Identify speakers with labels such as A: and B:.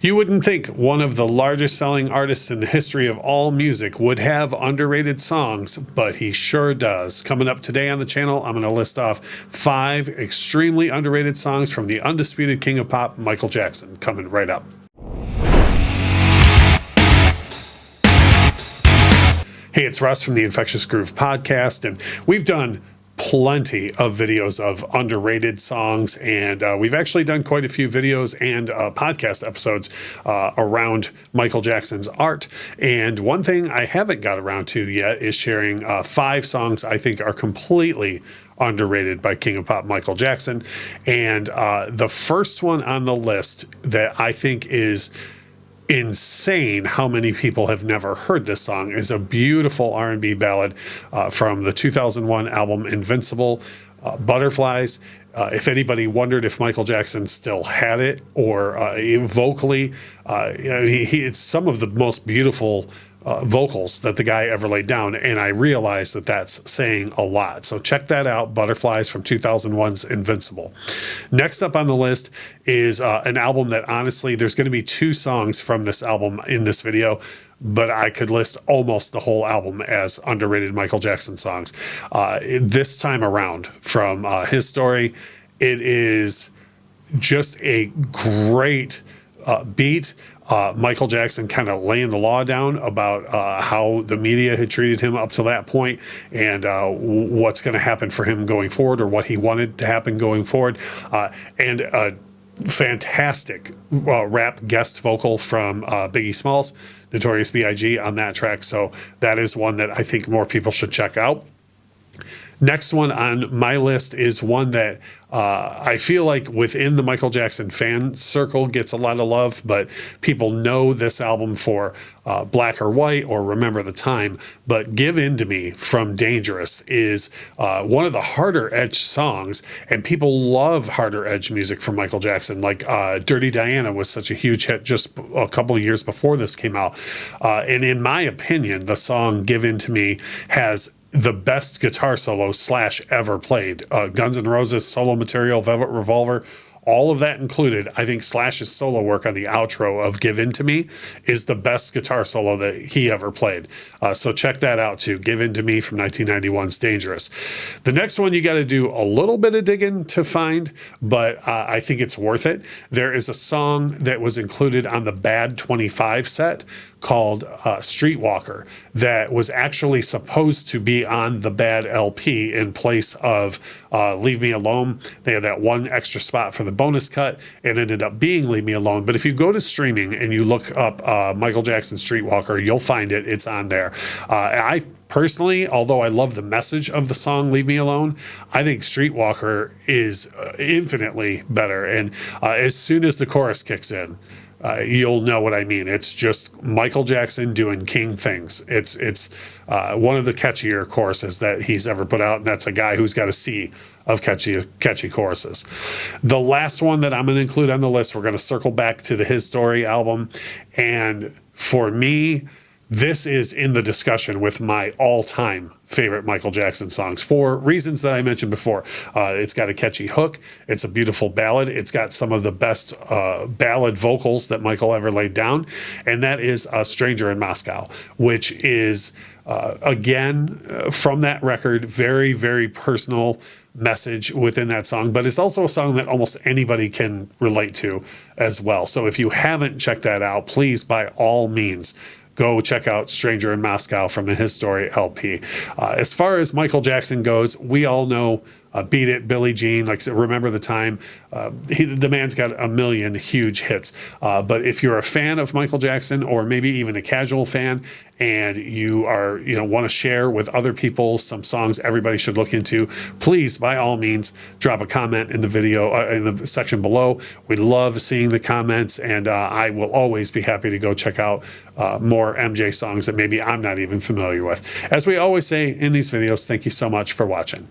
A: You wouldn't think one of the largest selling artists in the history of all music would have underrated songs, but he sure does. Coming up today on the channel, I'm going to list off 5 extremely underrated songs from the undisputed king of pop, Michael Jackson. Coming right up. Hey, it's Russ from the Infectious Groove podcast, and we've done plenty of videos of underrated songs, and we've actually done quite a few videos and podcast episodes around Michael Jackson's art. And one thing I haven't got around to yet is sharing 5 songs I think are completely underrated by King of Pop Michael Jackson. And the first one on the list that I think is insane how many people have never heard this song is a beautiful R&B ballad from the 2001 album Invincible, Butterflies. If anybody wondered if Michael Jackson still had it or vocally, it's some of the most beautiful vocals that the guy ever laid down, and I realize that that's saying a lot. So check that out, Butterflies from 2001's Invincible. Next up on the list is an album that honestly, there's going to be 2 songs from this album in this video, but I could list almost the whole album as underrated Michael Jackson songs. This time around, from His Story, it is just a great beat. Michael Jackson kind of laying the law down about how the media had treated him up to that point, and what's going to happen for him going forward, or what he wanted to happen going forward. And a fantastic rap guest vocal from Biggie Smalls, Notorious B.I.G. on that track. So that is one that I think more people should check out. Next one on my list is one that I feel like within the Michael Jackson fan circle gets a lot of love, but people know this album for Black or White or Remember the Time. But Give In To Me from Dangerous is one of the harder edge songs, and people love harder edge music from Michael Jackson. Like Dirty Diana was such a huge hit just a couple of years before this came out. And in my opinion, the song Give In To Me has the best guitar solo Slash ever played. Guns N' Roses solo material, Velvet Revolver, all of that included. I think Slash's solo work on the outro of Give In To Me is the best guitar solo that he ever played. So check that out too. Give In To Me from 1991's Dangerous. The next one you got to do a little bit of digging to find, but I think it's worth it. There is a song that was included on the Bad 25 set called Streetwalker that was actually supposed to be on the Bad LP in place of Leave Me Alone. They had that one extra spot for the bonus cut. It ended up being Leave Me Alone. But if you go to streaming and you look up Michael Jackson Streetwalker, you'll find it. It's on there. I personally, although I love the message of the song Leave Me Alone, I think Streetwalker is infinitely better. And as soon as the chorus kicks in, you'll know what I mean. It's just Michael Jackson doing king things. It's one of the catchier choruses that he's ever put out, and that's a guy who's got a sea of catchy choruses. The last one that I'm going to include on the list, we're going to circle back to the His Story album, and for me, this is in the discussion with my all-time favorite Michael Jackson songs for reasons that I mentioned before. It's got a catchy hook. It's a beautiful ballad. It's got some of the best ballad vocals that Michael ever laid down. And that is A Stranger in Moscow, which is, again, from that record, very, very personal message within that song. But it's also a song that almost anybody can relate to as well. So if you haven't checked that out, please, by all means, go check out Stranger in Moscow from the His Story LP. As far as Michael Jackson goes, we all know Beat It, Billie Jean, like Remember the Time. The man's got a million huge hits. But if you're a fan of Michael Jackson, or maybe even a casual fan, and you are, want to share with other people some songs everybody should look into, please, by all means, drop a comment in the video, in the section below. We love seeing the comments, and I will always be happy to go check out more MJ songs that maybe I'm not even familiar with. As we always say in these videos, thank you so much for watching.